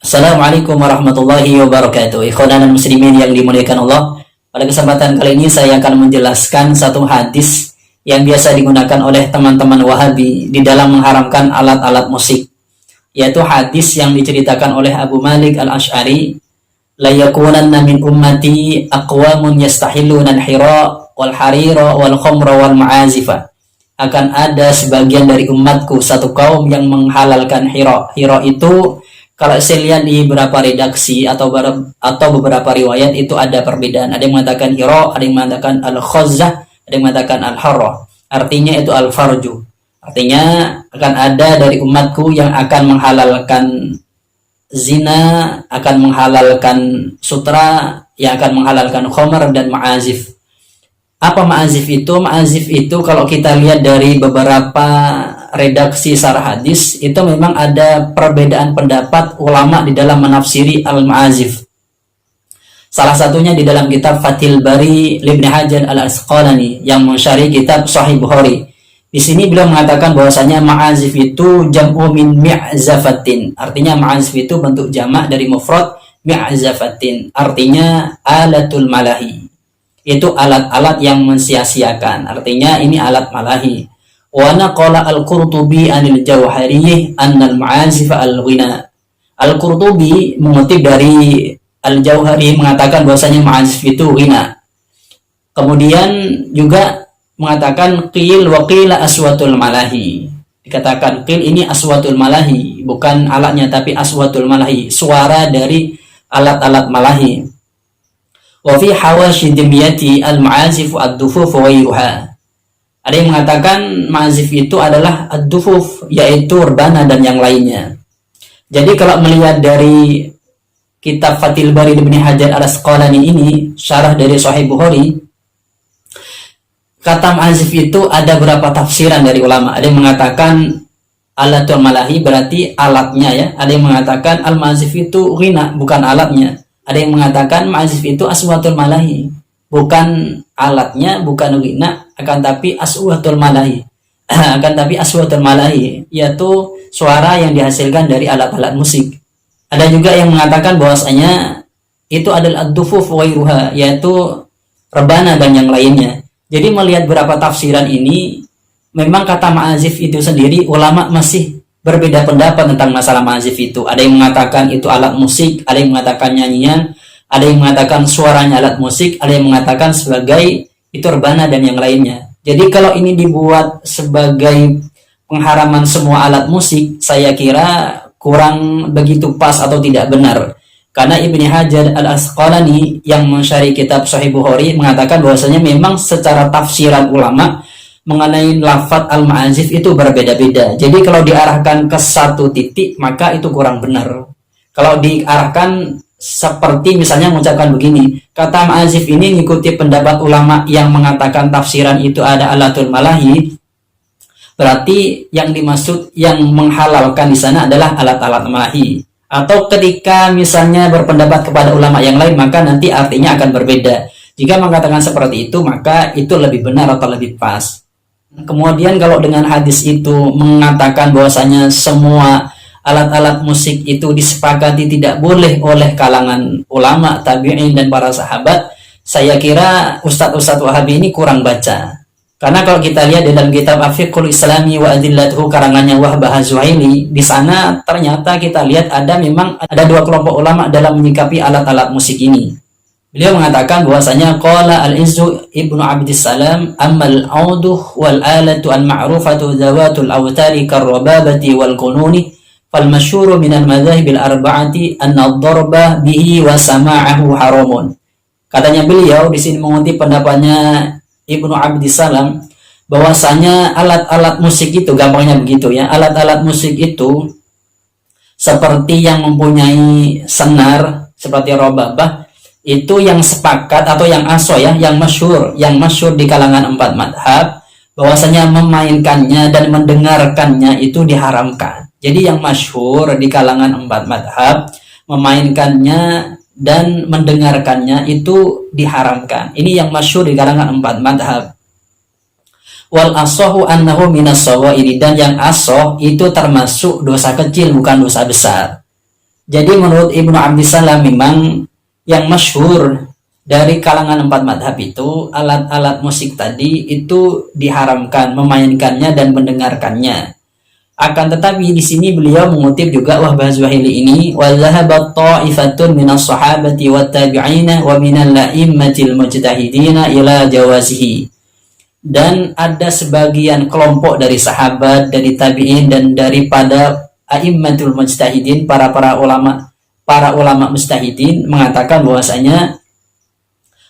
Assalamualaikum warahmatullahi wabarakatuh. Ikhwanan dan muslimin yang dimuliakan Allah. Pada kesempatan kali ini saya akan menjelaskan satu hadis yang biasa digunakan oleh teman-teman Wahabi di dalam mengharamkan alat-alat musik. Yaitu hadis yang diceritakan oleh Abu Malik Al-Asy'ari, la yakunanna min ummati aqwamun yastahilluna al-hira wal harira wal khamra wal ma'azifa. Akan ada sebagian dari umatku satu kaum yang menghalalkan hira. Hira itu kalau saya lihat di beberapa redaksi atau beberapa riwayat itu ada perbedaan. Ada yang mengatakan hira, ada yang mengatakan al-khazzah, ada yang mengatakan al-harra. Artinya itu al-farju. Artinya akan ada dari umatku yang akan menghalalkan zina, akan menghalalkan sutra, yang akan menghalalkan khamar dan ma'azif. Apa ma'azif itu? Ma'azif itu kalau kita lihat dari beberapa redaksi syarah hadis itu memang ada perbedaan pendapat ulama di dalam menafsiri al-ma'azif. Salah satunya di dalam kitab Fathul Bari Ibnu Hajar Al-Asqalani yang mensyarih kitab Sahih Bukhari. Di sini beliau mengatakan bahwasanya ma'azif itu jam'u min mi'zafatin. Artinya ma'azif itu bentuk jamak dari mufrad mi'zafatin. Artinya alatul malahi. Itu alat-alat yang mensia-siakan. Artinya ini alat malahi. Wa naqala al-Qurtubi anil Jauhariyyi annal ma'azif al-ghina. Al-Qurtubi mengutip dari Al-Jauhari mengatakan bahwasanya ma'azif itu ghina. Kemudian juga mengatakan qil wa qila aswatul malahi. Dikatakan qil ini aswatul malahi, bukan alatnya tapi aswatul malahi, suara dari alat-alat malahi. Wa fi hawashi dimyati al-ma'azif ad-dufuf wa ghayruha. Ada yang mengatakan ma'azif itu adalah ad-dufuf, yaitu rebana dan yang lainnya. Jadi kalau melihat dari kitab Fathul Bari Ibnu Hajar Al-Asqalani ini, syarah dari Sahih Bukhari, kata ma'azif itu ada beberapa tafsiran dari ulama. Ada yang mengatakan alatul malahi berarti alatnya ya. Ada yang mengatakan al-ma'azif itu ghina, bukan alatnya. Ada yang mengatakan ma'azif itu aswatul malahi, bukan alatnya, bukan ghina, akan tapi aswatul malahi. Akan tapi aswatul malahi, yaitu suara yang dihasilkan dari alat-alat musik. Ada juga yang mengatakan bahwasanya itu adalah ad-dufuf wa ghayruha, yaitu rebana dan yang lainnya. Jadi melihat beberapa tafsiran ini, memang kata ma'azif itu sendiri ulama masih berbeda pendapat tentang masalah ma'azif itu. Ada yang mengatakan itu alat musik, ada yang mengatakan nyanyian, ada yang mengatakan suaranya alat musik, ada yang mengatakan sebagai itu rebana dan yang lainnya. Jadi kalau ini dibuat sebagai pengharaman semua alat musik, saya kira kurang begitu pas atau tidak benar. Karena Ibnu Hajar Al-Asqalani yang mensyarih kitab Sahih Bukhari mengatakan bahwasanya memang secara tafsiran ulama mengenai lafaz al-ma'azif itu berbeda-beda. Jadi kalau diarahkan ke satu titik maka itu kurang benar. Kalau diarahkan seperti misalnya mengucapkan begini, kata ma'azif ini mengikuti pendapat ulama yang mengatakan tafsiran itu ada alatul malahi, berarti yang dimaksud yang menghalalkan di sana adalah alat-alat malahi. Atau ketika misalnya berpendapat kepada ulama yang lain maka nanti artinya akan berbeda. Jika mengatakan seperti itu maka itu lebih benar atau lebih pas. Kemudian kalau dengan hadis itu mengatakan bahwasanya semua alat-alat musik itu disepakati tidak boleh oleh kalangan ulama, tabi'in dan para sahabat, saya kira ustadz-ustadz Wahabi ini kurang baca. Karena kalau kita lihat dalam kitab Afiqul Islami wa Adillatuhu karangannya Wahbah Az-Zuhaili, di sana ternyata kita lihat memang ada dua kelompok ulama dalam menyikapi alat-alat musik ini. Beliau mengatakan bahwasanya qala al-Izzu Ibnu Abdissalam ammal auduh wal alatu al-ma'rufatu zawatul awtari karrababati wal qununi fal masyhuru min al-madzahib al-arba'ati anna ad-darba bihi wa sama'ahu haramun. Katanya beliau di sini mengutip pendapatnya Ibnu Abdissalam bahwasanya alat-alat musik itu gampangnya begitu ya. Alat-alat musik itu seperti yang mempunyai senar seperti robabah itu yang sepakat atau yang aso ya, yang masyhur di kalangan empat madhab bahwasanya memainkannya dan mendengarkannya itu diharamkan. Jadi yang masyhur di kalangan empat madhab memainkannya dan mendengarkannya itu diharamkan. Ini yang masyhur di kalangan empat madhab. Wal asohu annahu minas sawairi, dan yang asoh itu termasuk dosa kecil bukan dosa besar. Jadi menurut Ibnu Abdissalam memang yang masyhur dari kalangan 4 madhab itu alat-alat musik tadi itu diharamkan memainkannya dan mendengarkannya. Akan tetapi di sini beliau mengutip juga Wahbah Az-Zuhaili ini, wa dhahabat ta'ifatun minas sahabati wat tabi'ina wa minal la'immatil mujtahidina ila jawazihi. Dan ada sebagian kelompok dari sahabat, dari tabi'in, dan daripada a'immatul mujtahidin, para ulama mujtahidin mengatakan bahwasanya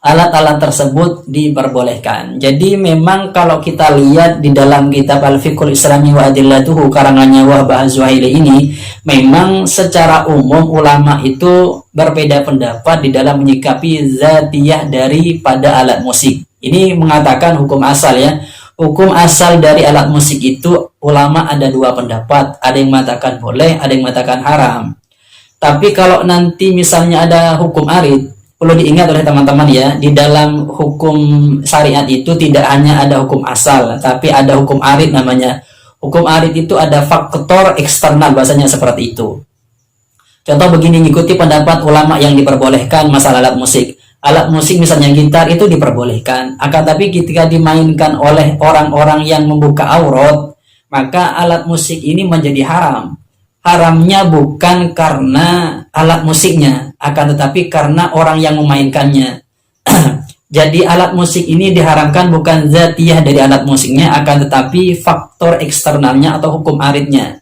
alat-alat tersebut diperbolehkan. Jadi memang kalau kita lihat di dalam kitab Al-Fiqhul Islami wa Adillatuhu karangannya Wahbah Az-Zuhaili ini, memang secara umum ulama itu berbeda pendapat di dalam menyikapi zatiyah daripada alat musik. Ini mengatakan hukum asal ya. Hukum asal dari alat musik itu ulama ada 2 pendapat. Ada yang mengatakan boleh, ada yang mengatakan haram. Tapi kalau nanti misalnya ada hukum arid, perlu diingat oleh teman-teman ya, di dalam hukum syariat itu tidak hanya ada hukum asal, tapi ada hukum arid namanya. Hukum arid itu ada faktor eksternal, bahasanya seperti itu. Contoh begini, ikuti pendapat ulama yang diperbolehkan masalah alat musik. Alat musik misalnya gitar itu diperbolehkan, akan tapi ketika dimainkan oleh orang-orang yang membuka aurat, maka alat musik ini menjadi haram. Haramnya bukan karena alat musiknya, akan tetapi karena orang yang memainkannya. Jadi alat musik ini diharamkan bukan zatiyah dari alat musiknya, akan tetapi faktor eksternalnya atau hukum aridnya.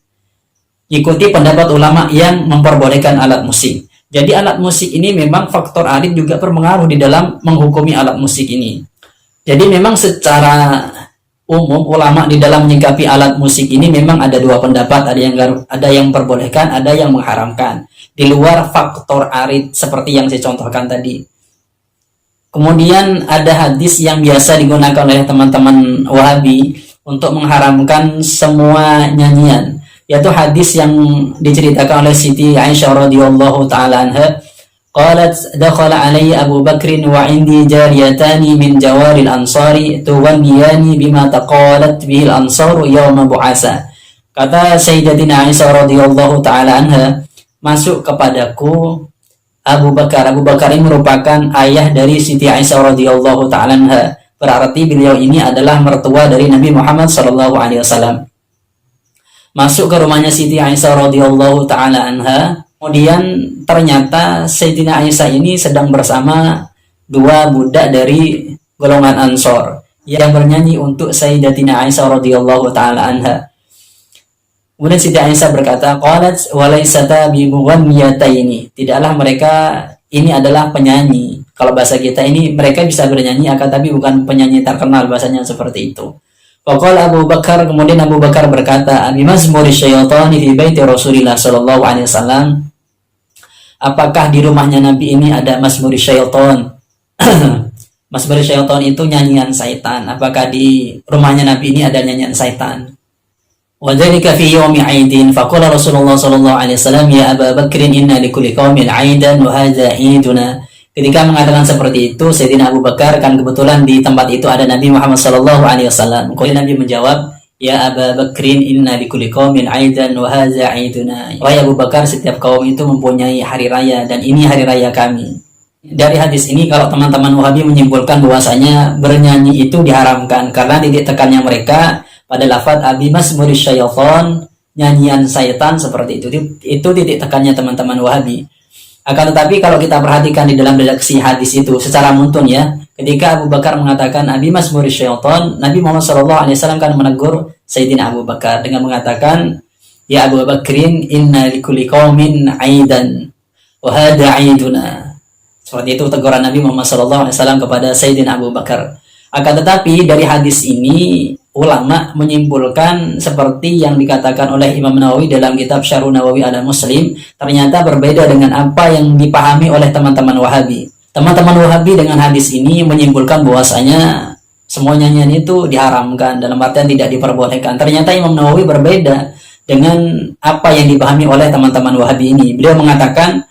Ikuti pendapat ulama yang memperbolehkan alat musik. Jadi alat musik ini memang faktor arid juga berpengaruh di dalam menghukumi alat musik ini. Jadi memang secara umum ulama di dalam menyikapi alat musik ini memang ada 2 pendapat, ada yang memperbolehkan, ada yang mengharamkan di luar faktor arid seperti yang saya contohkan tadi. Kemudian ada hadis yang biasa digunakan oleh teman-teman Wahabi untuk mengharamkan semua nyanyian, yaitu hadis yang diceritakan oleh Siti Aisyah radhiyallahu taala anha. Qalat dakhala alayya Abu Bakrin wa indi jariyatani min jawaril ansari tuwanniyani bima taqalat bihil ansaru yawma bu'asa. Kata Sayyidatina Aisyah radhiyallahu taala anha, masuk kepadaku Abu Bakar. Abu Bakar ini merupakan ayah dari Siti Aisyah radhiyallahu taala anha. Berarti beliau ini adalah mertua dari Nabi Muhammad sallallahu alaihi wasallam. Masuk ke rumahnya Siti Aisyah radhiyallahu taala anha. Kemudian ternyata Sayyidina Aisyah ini sedang bersama 2 budak dari golongan Ansor yang bernyanyi untuk Sayyidatina Aisyah radhiyallahu taala anha. Kemudian Siti Aisyah berkata, qalat walaysata bimughanniyataini. Tidaklah mereka ini adalah penyanyi. Kalau bahasa kita ini mereka bisa bernyanyi akan tapi bukan penyanyi terkenal, bahasanya seperti itu. Faqala Abu Bakar, kemudian Abu Bakar berkata, "Bimazmuri syaitani fi baiti Rasulillah sallallahu alaihi wasallam." Apakah di rumahnya Nabi ini ada mazmuri syaitan? Mazmuri syaitan itu nyanyian syaitan. Apakah di rumahnya Nabi ini ada nyanyian syaitan? Wa dzalika fi yaumi 'aidin. Faqala Rasulullah sallallahu alaihi wasallam, "Ya Abu Bakr, inna likulli qaumin 'aidan wa hadza 'iduna." Ketika mengatakan seperti itu, Sayyidina Abu Bakar kan kebetulan di tempat itu ada Nabi Muhammad sallallahu alaihi wasallam. Kemudian Nabi menjawab, "Ya Abu Bakrin, inna likulli qaumin 'aidan wa hadza 'iduna." Wahai Abu Bakar, setiap kaum itu mempunyai hari raya dan ini hari raya kami. Dari hadis ini kalau teman-teman Wahabi menyimpulkan bahwasanya bernyanyi itu diharamkan karena titik tekannya mereka pada lafaz abi mazmuri syaitan, nyanyian syaitan seperti itu. Itu titik tekannya teman-teman Wahabi. Akan tetapi kalau kita perhatikan di dalam redaksi hadis itu secara muntun ya, ketika Abu Bakar mengatakan abi mazmuri syaitan, Nabi Muhammad SAW kan menegur Sayyidina Abu Bakar dengan mengatakan, "Ya Abu Bakrin, inna likulli qaumin 'aidan wa hadza 'iduna." Seperti itu teguran Nabi Muhammad SAW kepada Sayyidina Abu Bakar. Akan tetapi dari hadis ini ulama menyimpulkan seperti yang dikatakan oleh Imam Nawawi dalam kitab Syarh Nawawi ala Muslim, ternyata berbeda dengan apa yang dipahami oleh teman-teman Wahabi. Teman-teman Wahabi dengan hadis ini menyimpulkan bahwasanya semua nyanyian itu diharamkan, dalam artian tidak diperbolehkan. Ternyata Imam Nawawi berbeda dengan apa yang dipahami oleh teman-teman Wahabi ini. Beliau mengatakan,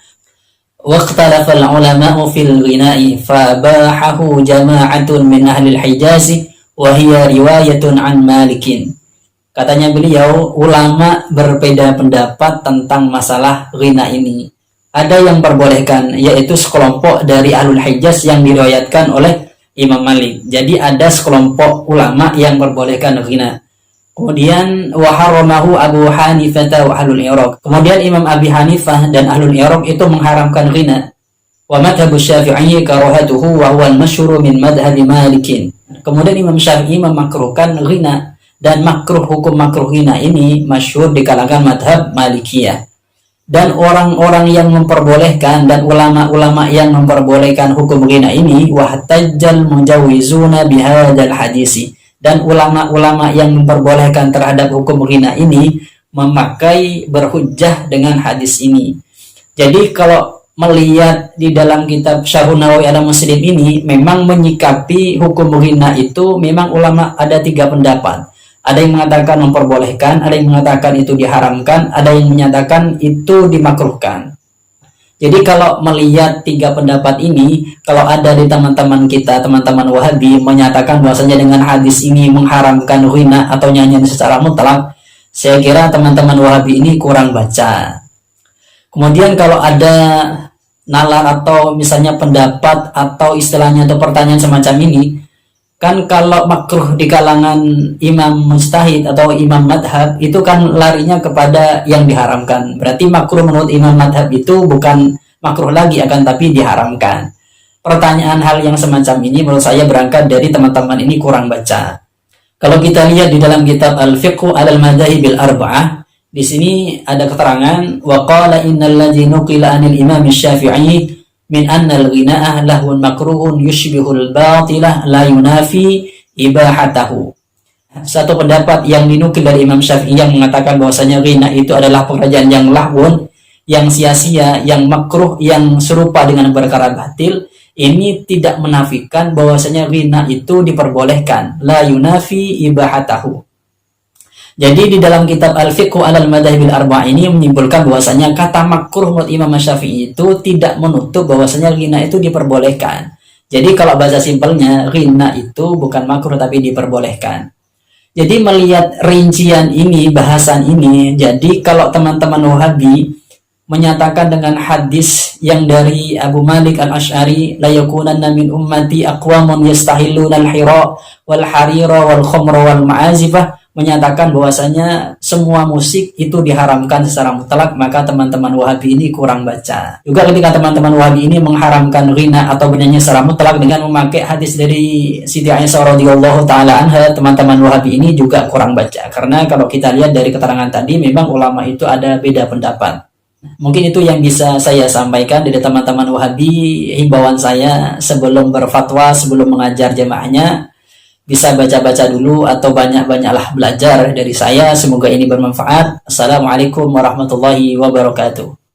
واختلف العلماء في الغناء فباحه جماعة من أهل الحجاز وهي رواية عن مالك. Katanya beliau, ulama berbeda pendapat tentang masalah ghina ini. Ada yang perbolehkan, yaitu sekelompok dari Ahlul Hijaz yang diriwayatkan oleh Imam Malik. Jadi ada sekelompok ulama yang memperbolehkan ghina. Kemudian waharamahu Abu Hanifah wa Ahlul Iraq. Kemudian Imam Abi Hanifah dan Ahlul Iraq itu mengharamkan ghina. Wa madhabu Syafi'i karahatuhu wa huwa al-masyhur min madhhabi Malikin. Kemudian Imam Syafi'i memakruhkan ghina, dan makruh hukum makruh ghina ini masyhur di kalangan madhab Malikiyah. Dan orang-orang yang memperbolehkan dan ulama-ulama yang memperbolehkan hukum ghina ini wahtajjal mujawizuna bihadzal hadisi, dan ulama-ulama yang memperbolehkan terhadap hukum ghina ini memakai berhujjah dengan hadis ini. Jadi kalau melihat di dalam kitab Syarhun Nawawi ala Muslim ini memang menyikapi hukum ghina itu memang ulama ada 3 pendapat. Ada yang mengatakan memperbolehkan, ada yang mengatakan itu diharamkan, ada yang menyatakan itu dimakruhkan. Jadi kalau melihat 3 pendapat ini, kalau ada di teman-teman kita, teman-teman Wahabi menyatakan bahwasanya dengan hadis ini mengharamkan ghina atau nyanyian secara mutlak, saya kira teman-teman Wahabi ini kurang baca. Kemudian kalau ada nalar atau misalnya pendapat atau istilahnya atau pertanyaan semacam ini, kan kalau makruh di kalangan imam mujtahid atau imam madhab itu kan larinya kepada yang diharamkan. Berarti makruh menurut imam madhab itu bukan makruh lagi, akan tapi diharamkan. Pertanyaan hal yang semacam ini menurut saya berangkat dari teman-teman ini kurang baca. Kalau kita lihat di dalam kitab Al-Fiqhu 'alal Madzahibil Arba'ah, di sini ada keterangan wa qala innal ladzi nuqila 'anil Imam Syafi'i min annal ghina'ah lahun makruhun yushbihul batilah la yunafi ibahatahu. Satu pendapat yang dinukil dari Imam Syafi'i yang mengatakan bahwasanya ghina itu adalah pekerjaan yang lahun, yang sia-sia, yang makruh, yang serupa dengan perkara batil. Ini tidak menafikan bahwasanya ghina itu diperbolehkan, la yunafi ibahatahu. Jadi di dalam kitab Al-Fiqhu 'alal Madzahibil Arba'ah ini menyimpulkan bahwasanya kata makruh menurut Imam Syafi'i itu tidak menutup bahwasanya ghina itu diperbolehkan. Jadi kalau bahasa simpelnya ghina itu bukan makruh tapi diperbolehkan. Jadi melihat rincian ini, bahasan ini, jadi kalau teman-teman Wahabi menyatakan dengan hadis yang dari Abu Malik Al-Asy'ari, la yakunanna min ummati aqwamun yastahilluna al-hira wal harira wal khamra wal ma'azifah, menyatakan bahwasanya semua musik itu diharamkan secara mutlak, maka teman-teman Wahabi ini kurang baca. Juga ketika teman-teman Wahabi ini mengharamkan ghina atau bernyanyi secara mutlak dengan memakai hadis dari Siti Aisyah radhiyallahu taala anha, teman-teman Wahabi ini juga kurang baca. Karena kalau kita lihat dari keterangan tadi memang ulama itu ada beda pendapat. Mungkin itu yang bisa saya sampaikan dari teman-teman Wahabi. Himbauan saya sebelum berfatwa, sebelum mengajar jemaahnya, bisa baca-baca dulu atau banyak-banyaklah belajar dari saya. Semoga ini bermanfaat. Assalamualaikum warahmatullahi wabarakatuh.